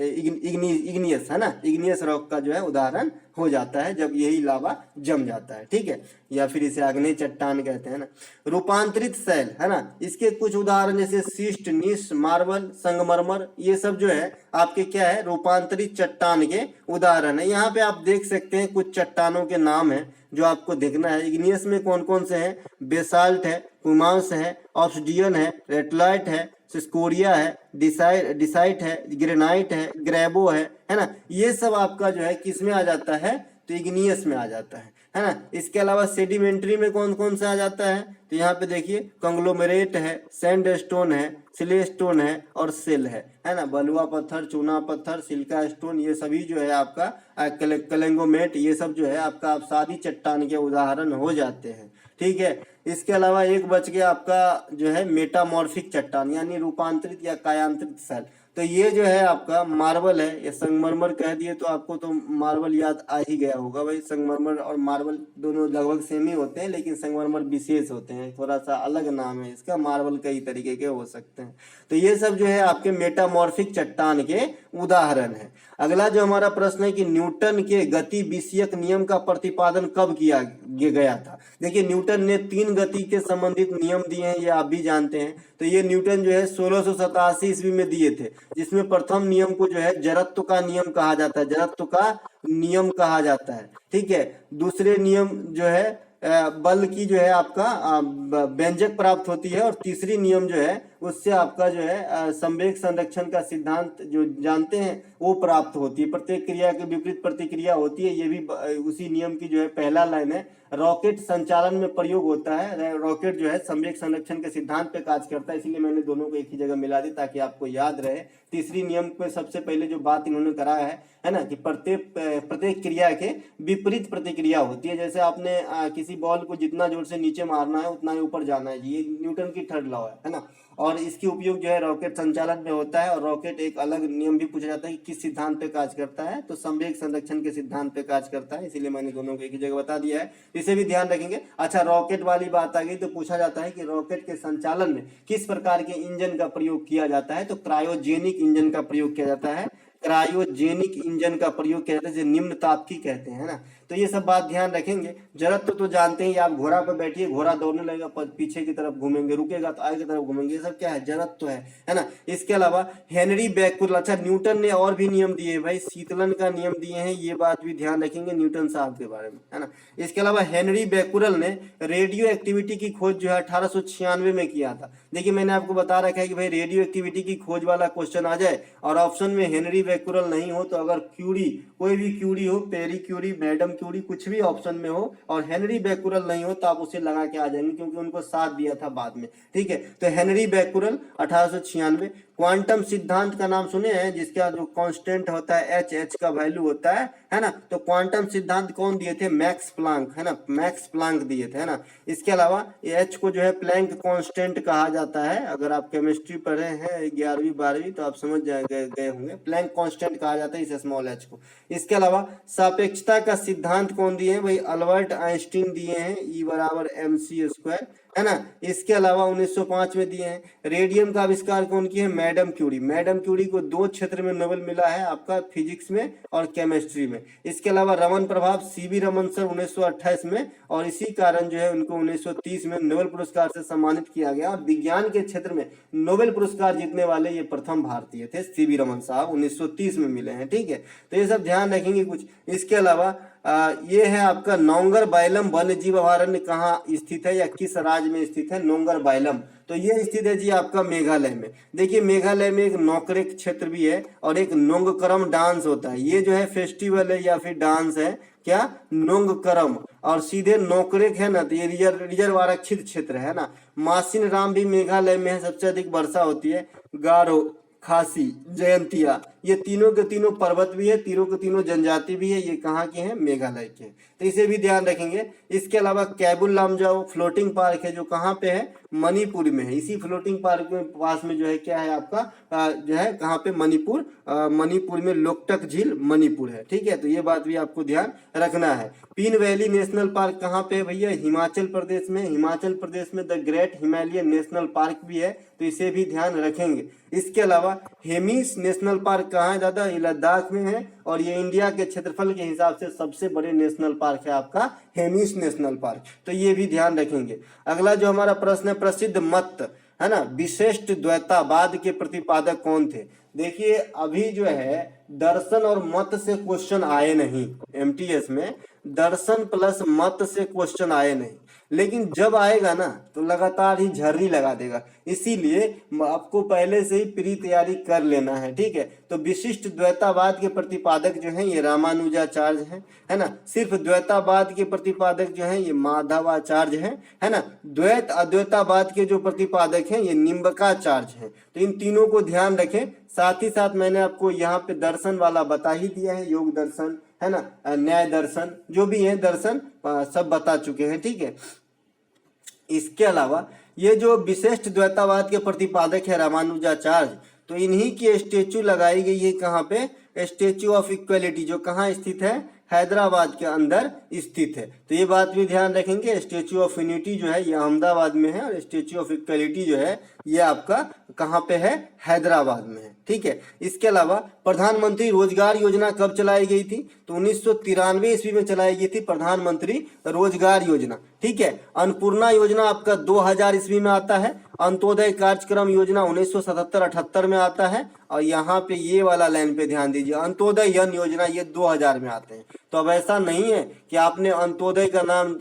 इग्नियस, है ना, इग्नियस रॉक का जो है उदाहरण हो जाता है जब यही लावा जम जाता है, ठीक है, या फिर इसे आग्नेय चट्टान कहते हैं ना। रूपांतरित शैल, है ना, इसके कुछ उदाहरण जैसे शिस्ट, नीस, मार्बल, संगमरमर, ये सब जो है आपके क्या है? रूपांतरित चट्टान के उदाहरण है। यहाँ पे आप देख सकते हैं कुछ चट्टानों के नाम है जो आपको देखना है। इग्नियस में कौन कौन से हैं? बेसाल्ट है, पुमांस है, ऑब्सिडियन है, रेटलाइट है, सिस्कोरिया है, डिसाइट है, ग्रेनाइट है, ग्रेबो है ना। ये सब आपका जो है किस में आ जाता है? तो इग्नियस में आ जाता है ना। इसके अलावा सेडिमेंट्री में कौन कौन सा आ जाता है? तो यहाँ पे देखिए कंग्लोमेरेट है, सैंडस्टोन है, सिलेस्टोन है और सेल है ना। बलुआ पत्थर, चूना पत्थर, सिल्का स्टोन, ये सभी जो है आपका कलेंगोमेट, ये सब जो है आपका अवसादी चट्टान के उदाहरण हो जाते हैं, ठीक है। इसके अलावा एक बच गया आपका जो है मेटामॉर्फिक चट्टान, यानी रूपांतरित या कायांतरित शैल। तो ये जो है आपका मार्बल है, ये संगमरमर कह दिए तो आपको तो मार्बल याद आ ही गया होगा भाई। संगमरमर और मार्बल दोनों लगभग सेम ही होते हैं, लेकिन संगमरमर विशेष होते हैं, थोड़ा सा अलग नाम है इसका। मार्बल कई तरीके के हो सकते हैं। तो ये सब जो है आपके मेटामॉर्फिक चट्टान के उदाहरण है। अगला जो हमारा प्रश्न है कि न्यूटन के गति विषयक नियम का प्रतिपादन कब किया गया था? देखिए, न्यूटन ने 3 गति के संबंधित नियम दिए हैं, ये आप भी जानते हैं। तो ये न्यूटन जो है 1687 ईस्वी में दिए थे, जिसमें प्रथम नियम को जो है जड़त्व का नियम कहा जाता है, जड़त्व का नियम कहा जाता है, ठीक है। दूसरे नियम जो है बल की जो है आपका व्यंजक प्राप्त होती है, और तीसरी नियम जो है उससे आपका जो है संवेग संरक्षण का सिद्धांत जो जानते हैं वो प्राप्त होती है। प्रत्येक क्रिया के विपरीत प्रतिक्रिया होती है, ये भी उसी नियम की जो है पहला लाइन है। रॉकेट संचालन में प्रयोग होता है, रॉकेट जो है संवेग संरक्षण के सिद्धांत पे कार्य करता है, इसलिए मैंने दोनों को एक ही जगह मिला दी ताकि आपको याद रहे। तीसरी नियम में सबसे पहले जो बात इन्होंने करा है ना, कि प्रत्येक क्रिया के विपरीत प्रतिक्रिया होती है। जैसे आपने किसी बॉल को जितना जोर से नीचे मारना है उतना ही ऊपर जाना है, ये न्यूटन की थर्ड लॉ है ना। और इसकी उपयोग जो है रॉकेट संचालन में होता है। और रॉकेट एक अलग नियम भी पूछा जाता है कि किस सिद्धांत पे कार्य करता है, तो संवेग संरक्षण के सिद्धांत पे कार्य करता है, इसीलिए मैंने दोनों को एक ही जगह बता दिया है, इसे भी ध्यान रखेंगे। अच्छा, रॉकेट वाली बात आ गई तो पूछा जाता है कि रॉकेट के संचालन में किस प्रकार के इंजन का प्रयोग किया जाता है? तो क्रायोजेनिक इंजन का प्रयोग किया जाता है। क्रायोजेनिक इंजन का प्रयोग किया जाता है, जिसे निम्न तापकी कहते हैं ना। तो ये सब बात ध्यान रखेंगे। जड़त्व तो जानते हैं, आप घोड़ा पर बैठिए, घोड़ा दौड़ने लगेगा, पीछे की तरफ घूमेंगे, रुकेगा तो आगे की तरफ घूमेंगे, ये सब क्या है? जड़त्व है ना। इसके अलावा हेनरी बैकुरल, अच्छा न्यूटन ने और भी नियम दिए भाई, शीतलन का नियम दिए हैं, ये बात भी ध्यान रखेंगे न्यूटन साहब के बारे में, है ना। इसके अलावा हेनरी बैकुरल ने रेडियो एक्टिविटी की खोज जो है 1896 में किया था। देखिए, मैंने आपको बता रखा है कि भाई रेडियो एक्टिविटी की खोज वाला क्वेश्चन आ जाए और ऑप्शन में हेनरी बैकुरल नहीं हो, तो अगर क्यूरी, कोई भी क्यूरी हो, पेरी क्यूरी, मैडम क्यूरी, कुछ भी ऑप्शन में हो, और हेनरी बैकुरल नहीं हो, तो आप उसे लगा के आ जाएंगे, क्योंकि उनको साथ दिया था बाद में। ठीक है, तो हेनरी बैकुरल 1896। क्वांटम सिद्धांत का नाम सुने हैं, जिसका जो कांस्टेंट होता है एच का वैल्यू होता है ना, तो क्वांटम सिद्धांत कौन दिए थे? मैक्स प्लांक, है ना, मैक्स प्लांक दिए थे, है ना। इसके अलावा एच को जो है प्लैंक कांस्टेंट कहा जाता है। अगर आप केमिस्ट्री पढ़े हैं 11वीं 12वीं तो आप समझ गए होंगे, प्लैंक कांस्टेंट कहा जाता है इस स्मॉल एच को। इसके अलावा सापेक्षता का सिद्धांत कौन दिए हैं भाई? अल्बर्ट आइंस्टीन दिए हैं, E बराबर mc², है ना। इसके अलावा 1905 में दिए हैं। रेडियम का आविष्कार कौन किए हैं? Madam Curie. मैडम क्यूरी को 2 क्षेत्र में नोबेल मिला है, आपका फिजिक्स में और केमिस्ट्री में। इसके अलावा रमन प्रभाव सीवी रमन सर 1928 में, और इसी कारण जो है उनको 1930 में नोबेल पुरस्कार से सम्मानित किया गया। और विज्ञान के क्षेत्र में नोबेल पुरस्कार जीतने वाले ये प्रथम भारतीय थे, सीवी रमन साहब 1930 में मिले हैं। ठीक है, तो ये सब ध्यान रखेंगे कुछ। इसके अलावा ये है आपका नोंगर बायलम वन्य जीव अभयारण्य कहाँ स्थित है या किस राज्य में स्थित है? नोंगर बायलम, तो ये स्थित है जी आपका मेघालय में। देखिए मेघालय में एक नौकरेक क्षेत्र भी है और एक नोंगकरम डांस होता है। ये जो है फेस्टिवल है या फिर डांस है, क्या? नोंगकरम। और सीधे नौकरेक है ना, तो ये रिजर्व आरक्षित क्षेत्र है ना। मासिन राम भी मेघालय में है, सबसे अधिक वर्षा होती है। गारो, खासी, जयंतिया, ये तीनों के तीनों पर्वत भी है, तीनों के तीनों जनजाति भी है। ये कहाँ के हैं? मेघालय के, तो इसे भी ध्यान रखेंगे। इसके अलावा कैबुल लामजाओ फ्लोटिंग पार्क है, जो कहाँ पे है? मणिपुर में है। इसी फ्लोटिंग पार्क में पास में जो है क्या है आपका जो है कहाँ पे? मणिपुर, मणिपुर में लोकटक झील मणिपुर है। ठीक है, तो ये बात भी आपको ध्यान रखना है। पीन वैली नेशनल पार्क कहाँ पे है भैया? हिमाचल प्रदेश में। हिमाचल प्रदेश में the great Himalayan national park भी है, तो इसे भी ध्यान रखेंगे। इसके अलावा हेमिस नेशनल पार्क कहाँ है दादा? ये लद्दाख में है, और ये इंडिया के क्षेत्रफल के हिसाब से सबसे बड़े नेशनल पार्क है आपका हेमिस नेशनल पार्क, तो ये भी ध्यान रखेंगे। अगला जो हमारा प्रश्न है, प्रसिद्ध मत, है ना, विशिष्ट द्वैतावाद के प्रतिपादक कौन थे? देखिए अभी जो है दर्शन और मत से क्वेश्चन आए नहीं, एमटीएस में दर्शन प्लस मत से क्वेश्चन आए नहीं, लेकिन जब आएगा ना तो लगातार ही झर्री लगा देगा। इसीलिए आपको पहले से ही प्री तैयारी कर लेना है। ठीक है, तो विशिष्ट द्वैतावाद के प्रतिपादक जो हैं ये रामानुजाचार्य हैं, है ना। सिर्फ द्वैतावाद के प्रतिपादक जो हैं ये माधवाचार्य हैं, है ना। द्वैत अद्वैतावाद के जो प्रतिपादक हैं ये निम्बकाचार्य हैं। तो इन तीनों को ध्यान रखें। साथ ही साथ मैंने आपको यहाँ पे दर्शन वाला बता ही दिया है, योग दर्शन, है ना, न्याय दर्शन, जो भी है दर्शन सब बता चुके हैं। ठीक है, इसके अलावा ये जो विशिष्ट द्वैतावाद के प्रतिपादक है रामानुजाचार्य, तो इन्हीं की स्टेचू लगाई गई है कहाँ पे? स्टेचू ऑफ इक्वलिटी, जो कहाँ स्थित है? हैदराबाद के अंदर स्थित है। तो ये बात भी ध्यान रखेंगे। स्टेचू ऑफ यूनिटी जो है ये अहमदाबाद में है, और स्टेचू ऑफ इक्वलिटी जो है ये आपका कहाँ पे है? हैदराबाद में है। ठीक है, इसके अलावा प्रधानमंत्री रोजगार योजना कब चलाई गई थी? तो 1993 ईस्वी में चलाई गई थी प्रधानमंत्री रोजगार योजना। ठीक है, अन्नपूर्णा योजना आपका 2000 ईस्वी में आता है। अंत्योदय कार्यक्रम योजना 1977-78 में आता है, और यहाँ पे ये वाला लाइन पे ध्यान दीजिए, अंत्योदय यन योजना ये 2000 में आते हैं। तो अब ऐसा नहीं है कि आपने अंत्योदय का नाम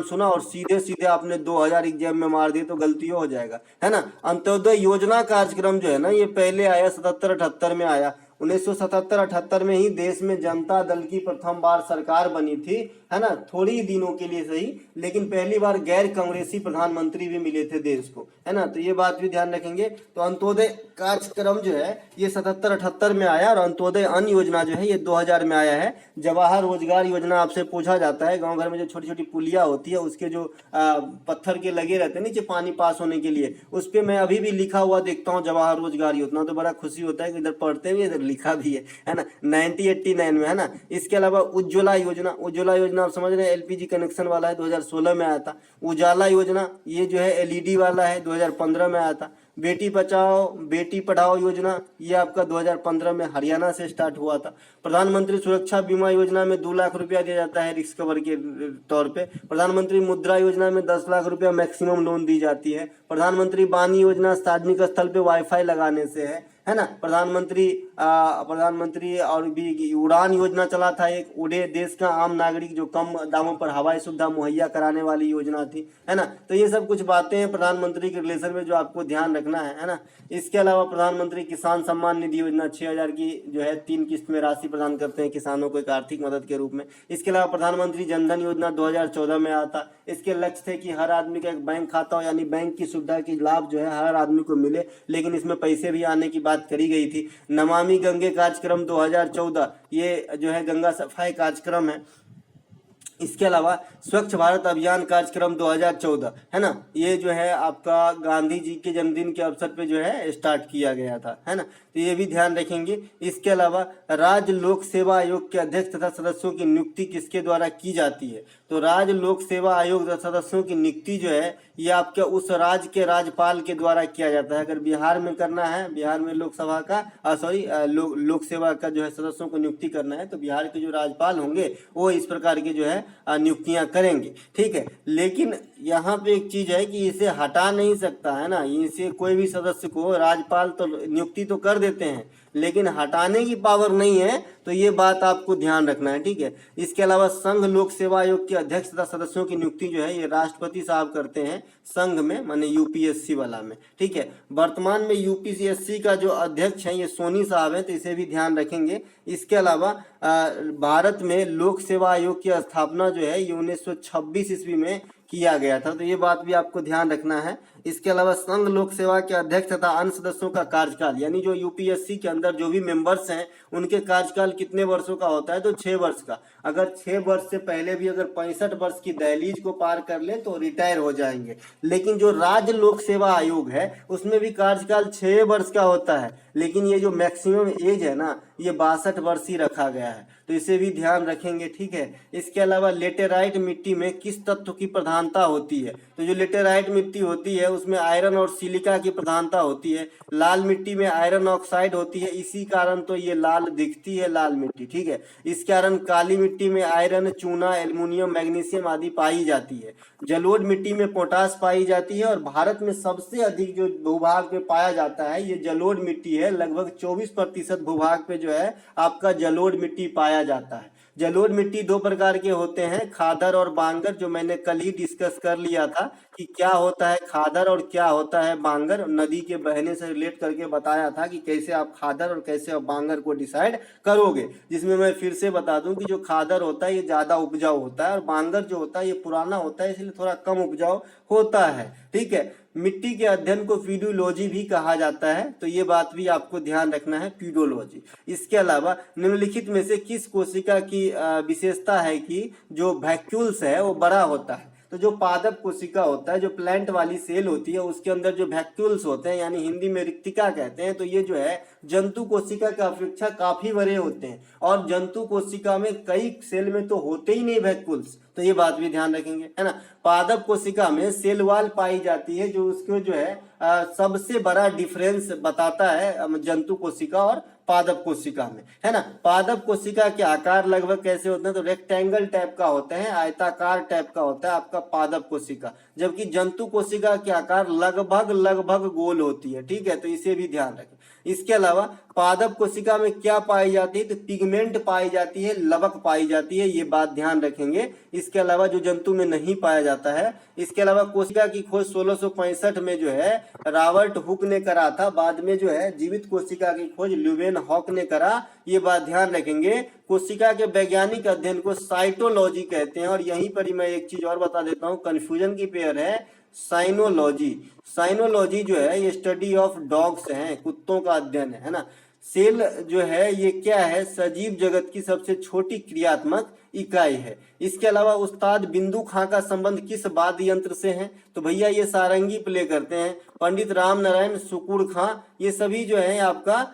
सुना और सीधे सीधे आपने 2000 एग्जाम में मार दिए, तो गलती हो जाएगा, है ना। अंत्योदय योजना कार्यक्रम जो है ना ये पहले आया 77-78 में आया। 1977-78 में ही देश में जनता दल की प्रथम बार सरकार बनी थी, है ना, थोड़ी दिनों के लिए सही, लेकिन पहली बार गैर कांग्रेसी प्रधानमंत्री भी मिले थे देश को, है ना। तो ये बात भी ध्यान रखेंगे। तो अंत्योदय कार्यक्रम जो है ये 77-78 में आया, और अंत्योदय अन्न योजना जो है ये 2000 में आया है। जवाहर रोजगार योजना आपसे पूछा जाता है, गाँव घर में जो छोटी छोटी पुलिया होती है उसके जो पत्थर के लगे रहते हैं नीचे पानी पास होने के लिए, उस पर मैं अभी भी लिखा हुआ देखता हूँ जवाहर रोजगार योजना, तो बड़ा खुशी होता है कि इधर पढ़ते हुए इधर लिखा भी है ना, 1989 में, है ना। इसके अलावा उज्ज्वला योजना आप समझ रहे हैं, एलपीजी कनेक्शन वाला है, 2016 में आया था। उजाला योजना ये जो है एलईडी वाला है, 2015 में आया था। बेटी बचाओ बेटी पढ़ाओ योजना ये आपका 2015 में हरियाणा से स्टार्ट हुआ था। प्रधानमंत्री सुरक्षा बीमा योजना में 2 लाख रुपया दिया जाता है रिस्क कवर के तौर पे। प्रधानमंत्री मुद्रा योजना में 10 लाख रुपया मैक्सिमम लोन दी जाती है। प्रधानमंत्री बानी योजना सार्वजनिक स्थल पे वाईफाई लगाने से है ना। प्रधानमंत्री और भी उड़ान योजना चला था, एक उड़े देश का आम नागरिक, जो कम दामों पर हवाई सुविधा मुहैया कराने वाली योजना थी, है ना। तो ये सब कुछ बातें हैं प्रधानमंत्री के रिलेशन में जो आपको ध्यान रखना है ना। इसके अलावा प्रधानमंत्री किसान सम्मान निधि योजना 6,000 की जो है 3 किस्त में राशि प्रदान करते हैं किसानों को एक आर्थिक मदद के रूप में। इसके अलावा प्रधानमंत्री जनधन योजना 2014 में आता। इसके लक्ष्य थे कि हर आदमी का एक बैंक खाता हो, यानी बैंक की सुविधा की लाभ जो है हर आदमी को मिले, लेकिन इसमें पैसे भी आने की बात करी गई थी। नमामि गंगे कार्यक्रम 2014, ये जो है गंगा सफाई कार्यक्रम है। इसके अलावा स्वच्छ भारत अभियान कार्यक्रम 2014, है ना, ये जो है आपका गांधी जी के जन्मदिन के अवसर पे जो है स्टार्ट किया गया था, है ना। तो ये भी ध्यान रखेंगे। इसके अलावा राज्य लोक सेवा आयोग के अध्यक्ष तथा सदस्यों की नियुक्ति किसके द्वारा की जाती है? तो राज्य लोक सेवा आयोग सदस्यों की नियुक्ति जो है ये आपके उस राज्य के राज्यपाल के द्वारा किया जाता है। अगर बिहार में करना है, बिहार में लोकसभा का लोक सेवा का जो है सदस्यों को नियुक्ति करना है, तो बिहार के जो राज्यपाल होंगे वो इस प्रकार के जो है नियुक्तियां करेंगे, ठीक है। लेकिन यहाँ पे एक चीज है कि इसे हटा नहीं सकता, है ना। इसे कोई भी सदस्य को राज्यपाल तो नियुक्ति तो कर देते हैं, लेकिन हटाने की पावर नहीं है, तो ये बात आपको ध्यान रखना है, ठीक है। इसके अलावा संघ लोक सेवा आयोग के अध्यक्ष तथा सदस्यों की नियुक्ति जो है ये राष्ट्रपति साहब करते हैं संघ में, माने यूपीएससी वाला में, ठीक है। वर्तमान में यूपीएससी का जो अध्यक्ष है ये सोनी साहब है, तो इसे भी ध्यान रखेंगे। इसके अलावा भारत में लोक सेवा आयोग की स्थापना जो है ये 1926 ईस्वी में किया गया था, तो ये बात भी आपको ध्यान रखना है। इसके अलावा संघ लोक सेवा के अध्यक्ष तथा अन्य सदस्यों का कार्यकाल, यानी जो यूपीएससी के अंदर जो भी मेंबर्स हैं उनके कार्यकाल कितने वर्षों का होता है? तो 6 वर्ष का। अगर 6 वर्ष से पहले भी अगर 65 वर्ष की दहलीज को पार कर ले तो रिटायर हो जाएंगे। लेकिन जो राज्य लोक सेवा आयोग है उसमें भी कार्यकाल 6 वर्ष का होता है, लेकिन ये जो मैक्सिमम एज है ना ये 62 वर्ष ही रखा गया है, तो इसे भी ध्यान रखेंगे, ठीक है। इसके अलावा लेटेराइट मिट्टी में किस तत्व की प्रधानता होती है? तो जो लेटेराइट मिट्टी होती है उसमें आयरन और सिलिका की प्रधानता होती है। लाल मिट्टी में आयरन ऑक्साइड होती है, इसी कारण तो ये लाल दिखती है लाल मिट्टी, ठीक है। इस कारण काली मिट्टी में आयरन, चूना, एल्युमिनियम, मैग्नीशियम आदि पाई जाती है। जलोढ़ मिट्टी में पोटास पाई जाती है, और भारत में सबसे अधिक जो भूभाग पे पाया जाता है ये जलोढ़ मिट्टी है। लगभग 24% भूभाग पे जो है आपका जलोढ़ मिट्टी पाया जाता है। जलोढ़ मिट्टी 2 प्रकार के होते हैं, खादर और बांगर, जो मैंने कल ही डिस्कस कर लिया था कि क्या होता है खादर और क्या होता है बांगर। नदी के बहने से रिलेट करके बताया था कि कैसे आप खादर और कैसे आप बांगर को डिसाइड करोगे, जिसमें मैं फिर से बता दूं कि जो खादर होता है ये ज्यादा उपजाऊ होता है, और बांगर जो होता है ये पुराना होता है, इसलिए थोड़ा कम उपजाऊ होता है, ठीक है। मिट्टी के अध्ययन को पीडोलॉजी भी कहा जाता है, तो ये बात भी आपको ध्यान रखना है, पीडोलॉजी। इसके अलावा निम्नलिखित में से किस कोशिका की विशेषता है कि जो वैक्यूल्स है वो बड़ा होता है? तो जो पादप कोशिका होता है, जो प्लांट वाली सेल होती है, उसके अंदर जो वैक्यूल्स होते हैं, यानी हिंदी में रिक्तिका कहते हैं, तो ये जो है जंतु कोशिका की अपेक्षा काफी बड़े होते हैं, और जंतु कोशिका में कई सेल में तो होते ही नहीं वैक्यूल्स, तो ये बात भी ध्यान रखेंगे, है ना। पादप कोशिका में सेल वॉल पाई जाती है, जो उसको जो है सबसे बड़ा डिफरेंस बताता है जंतु कोशिका और पादप कोशिका में, है ना। पादप कोशिका के आकार लगभग कैसे होते हैं? तो रेक्टेंगल टाइप का होते हैं, आयताकार टाइप का होता है आपका पादप कोशिका, जबकि जंतु कोशिका के आकार लगभग गोल होती है, ठीक है। तो इसे भी ध्यान रखें। इसके अलावा पादप कोशिका में क्या पाई जाती है? तो पिगमेंट पाई जाती है, लवक पाई जाती है, ये बात ध्यान रखेंगे। इसके अलावा जो जंतु में नहीं पाया जाता है। इसके अलावा कोशिका की खोज 1665 में जो है रॉबर्ट हुक ने करा था, बाद में जो है जीवित कोशिका की खोज ल्यूवेन हॉक ने करा, ये बात ध्यान रखेंगे। कोशिका के वैज्ञानिक अध्ययन को साइटोलॉजी कहते हैं, और यहीं पर ही मैं एक चीज और बता देता हूँ, कंफ्यूजन की पेयर है साइनोलॉजी। साइनोलॉजी जो है ये स्टडी ऑफ डॉग्स है, कुत्तों का अध्ययन है ना। सेल जो है ये क्या है? सजीव जगत की सबसे छोटी क्रियात्मक इकाई है। इसके अलावा उस्ताद बिंदु खां का संबंध किस वाद्य यंत्र से है? तो भैया ये सारंगी प्ले करते हैं। पंडित राम नारायण सुकुड़ खां ये सभी जो है आपका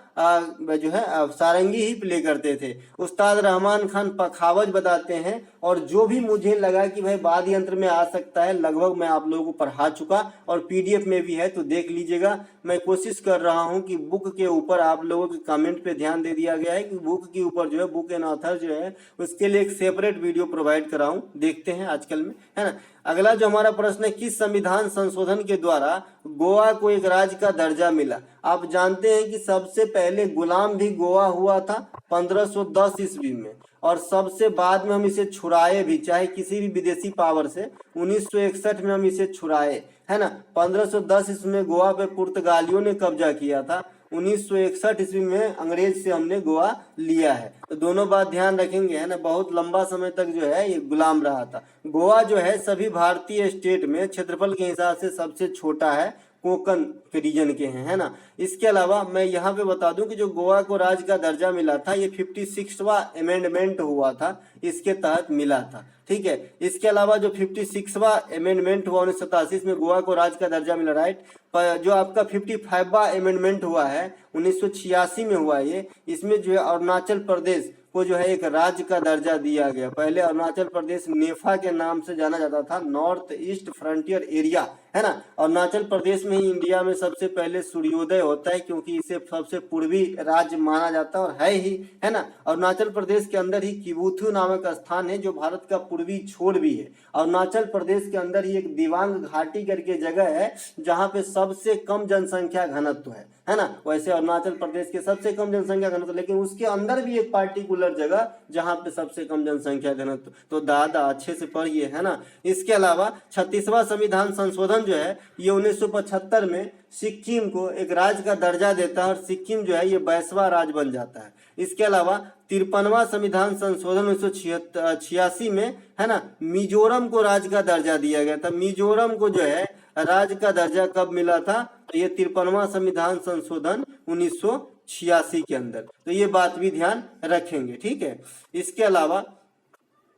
जो है सारंगी ही प्ले करते थे। उस्ताद रहमान खान पखावज बताते हैं, और जो भी मुझे लगा कि भाई वाद्य यंत्र में आ सकता है लगभग मैं आप लोगों को पढ़ा चुका, और पीडीएफ में भी है तो देख लीजिएगा। मैं कोशिश कर रहा हूं कि बुक के ऊपर आप लोगों के कमेंट पे ध्यान दे दिया गया है कि बुक के ऊपर जो है बुक एंड ऑथर जो है उसके लिए एक सेपरेट वीडियो प्रोवाइड कराऊं, देखते हैं आजकल में, है ना। अगला जो हमारा प्रश्न है, किस संविधान संशोधन के द्वारा गो गोवा को एक राज्य का दर्जा मिला। आप जानते हैं कि सबसे पहले गुलाम भी गोवा हुआ था 1510 ईस्वी में, और सबसे बाद में हम इसे छुड़ाए भी, चाहे किसी भी विदेशी पावर से। 1961 में हम इसे छुड़ाए, है ना। 1510 ईस्वी में गोवा पे पुर्तगालियों ने कब्जा किया था, 1961 ईस्वी में अंग्रेज से हमने गोवा लिया है। तो दोनों बात ध्यान रखेंगे, है ना। बहुत लंबा समय तक जो है ये गुलाम रहा था। गोवा जो है सभी भारतीय स्टेट में क्षेत्रफल के हिसाब से सबसे छोटा है, कोंकण के रीजन के हैं, है ना। इसके अलावा मैं यहाँ पे बता दूं कि जो गोवा को राज्य का दर्जा मिला था ये 56वां अमेंडमेंट हुआ था, इसके तहत मिला था, ठीक है। इसके अलावा जो 56वां अमेंडमेंट हुआ 1987 में गोवा को राज्य का दर्जा मिला, राइट। जो आपका 55वां अमेंडमेंट हुआ है 1986 में हुआ ये, इसमें जो है अरुणाचल प्रदेश को जो है एक राज्य का दर्जा दिया गया। पहले अरुणाचल प्रदेश नेफा के नाम से जाना जाता था, नॉर्थ ईस्ट फ्रंटियर एरिया, है ना। अरुणाचल प्रदेश में ही इंडिया में सबसे पहले सूर्योदय होता है, क्योंकि इसे सबसे पूर्वी राज्य माना जाता है और है ही, है ना। अरुणाचल प्रदेश के अंदर ही किबुथु नामक स्थान है जो भारत का पूर्वी छोर भी है। अरुणाचल प्रदेश के अंदर ही एक दिवांग घाटी करके जगह है जहाँ पे सबसे कम जनसंख्या घनत्व है ना। वैसे अरुणाचल प्रदेश के सबसे कम जनसंख्या घनत्व, लेकिन उसके अंदर भी एक पार्टिकुलर जगह जहाँ पे सबसे कम जनसंख्या घनत्व। तो दादा अच्छे से पढ़िए, है ना। इसके अलावा 36वां संविधान संशोधन जो है ये 1975 में सिक्किम को एक राज्य का दर्जा देता है और सिक्किम जो है ये 22वां राज्य बन जाता है। इसके अलावा 53वां संविधान संशोधन 1986 में, है ना, मिजोरम को राज्य का दर्जा दिया गया था। मिजोरम को जो है राज्य का दर्जा कब मिला था, तो ये 53वां संविधान संशोधन 1986 के अंदर। तो ये बात भी ध्यान रखेंगे, ठीक है।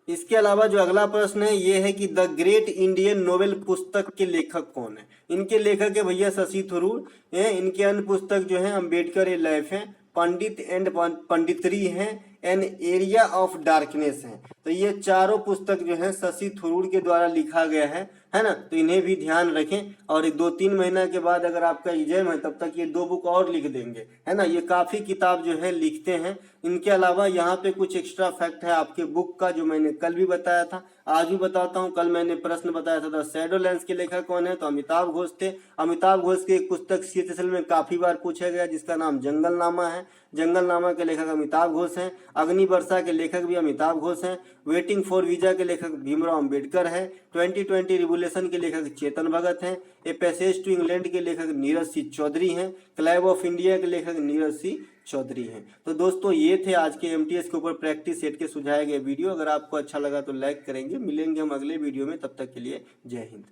इसके अलावा जो अगला प्रश्न है ये है कि द ग्रेट इंडियन नोवेल पुस्तक के लेखक कौन है। इनके लेखक है भैया शशि थरूर है। इनके अन्य पुस्तक जो है अम्बेडकर ए लाइफ है, पंडित एंड पंडितरी है, एन एरिया ऑफ डार्कनेस है। तो ये चारों पुस्तक जो है शशि थरूर के द्वारा लिखा गया है ना। तो इन्हें भी ध्यान रखें, और 2-3 महीना के बाद अगर आपका एग्जाम है तब तक ये 2 बुक और लिख देंगे, है ना। ये काफी किताब जो है लिखते हैं। इनके अलावा यहाँ पे कुछ एक्स्ट्रा फैक्ट है आपके बुक का जो मैंने कल भी बताया था, आज भी बताता हूँ। कल मैंने प्रश्न बताया था द शैडो लेंस के लेखक कौन है, तो अमिताभ घोष थे। अमिताभ घोष की एक पुस्तक CHSL में काफी बार पूछा गया जिसका नाम जंगलनामा है। जंगलनामा के लेखक अमिताभ घोष हैं। अग्नि वर्षा के लेखक भी अमिताभ घोष हैं। वेटिंग फॉर वीजा के लेखक भीमराव अंबेडकर है। 2020 रिवोल्यूशन के लेखक चेतन भगत हैं। ए पैसेज टू इंग्लैंड के लेखक नीरज सिंह चौधरी हैं। क्लब ऑफ इंडिया के लेखक नीरज सिंह चौधरी हैं। तो दोस्तों ये थे आज के MTS के ऊपर प्रैक्टिस सेट के सुझाए गए वीडियो। अगर आपको अच्छा लगा तो लाइक करेंगे। मिलेंगे हम अगले वीडियो में, तब तक के लिए जय हिंद।